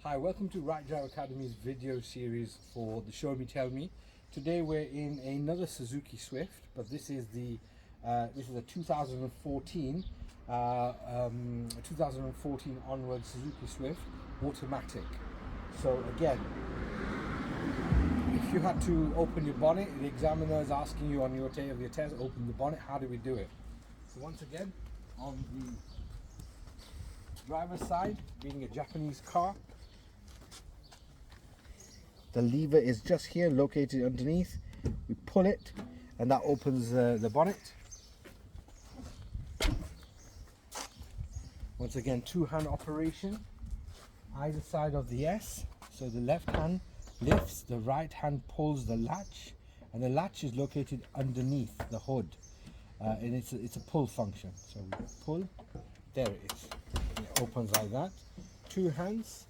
Hi, welcome to Right Drive Academy's video series for the Show Me Tell Me. Today we're in another Suzuki Swift, but this is a 2014 onward Suzuki Swift automatic. So again, if you had to open your bonnet, the examiner is asking you on your day of your test, open the bonnet. How do we do it? So once again, on the driver's side, being a Japanese car, the lever is just here, located underneath. We pull it and that opens the bonnet. Once again, two-hand operation, either side of the S. So the left hand lifts, the right hand pulls the latch, and the latch is located underneath the hood. And it's a pull function. So we pull, there it is. It opens like that. Two hands.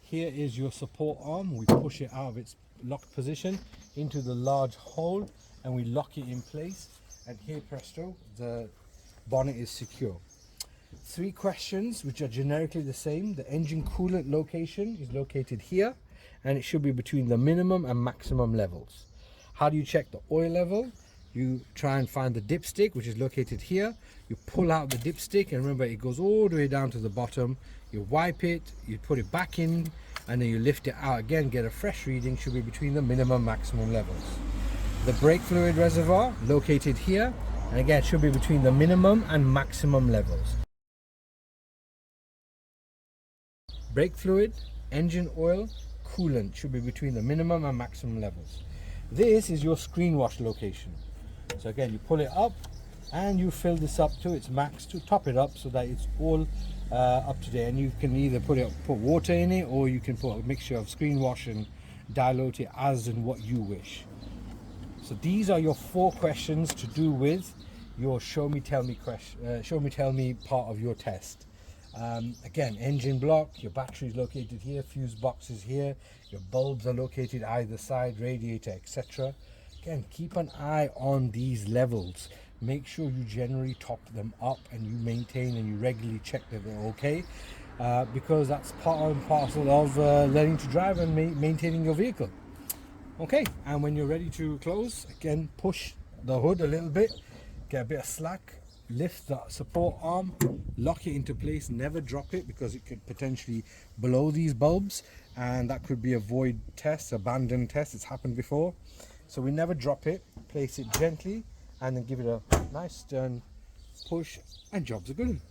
Here is your support arm. We push it out of its locked position into the large hole and we lock it in place. And here, presto, the bonnet is secure. Three questions which are generically the same. The engine coolant location is located here and it should be between the minimum and maximum levels. How do you check the oil level? You try and find the dipstick, which is located here. You pull out the dipstick, and remember it goes all the way down to the bottom. You wipe it, you put it back in, and then you lift it out again, get a fresh reading. Should be between the minimum maximum levels. The brake fluid reservoir located here, and again should be between the minimum and maximum levels. Brake fluid, engine oil, coolant should be between the minimum and maximum levels. This is your screen wash location. So again, you pull it up and you fill this up to its max to top it up so that it's all up to date. And you can either put water in it, or you can put a mixture of screen wash and dilute it as and what you wish. So these are your four questions to do with your show me tell me part of your test. Again, engine block, your battery is located here, fuse box is here, your bulbs are located either side, radiator, etc. Again, keep an eye on these levels. Make sure you generally top them up and you maintain and you regularly check that they're okay, because that's part and parcel of learning to drive and maintaining your vehicle. Okay, and when you're ready to close, again, push the hood a little bit, get a bit of slack, lift the support arm, lock it into place, never drop it because it could potentially blow these bulbs and that could be a void test, abandoned test. It's happened before. So we never drop it, place it gently and then give it a nice stern push and jobs are good.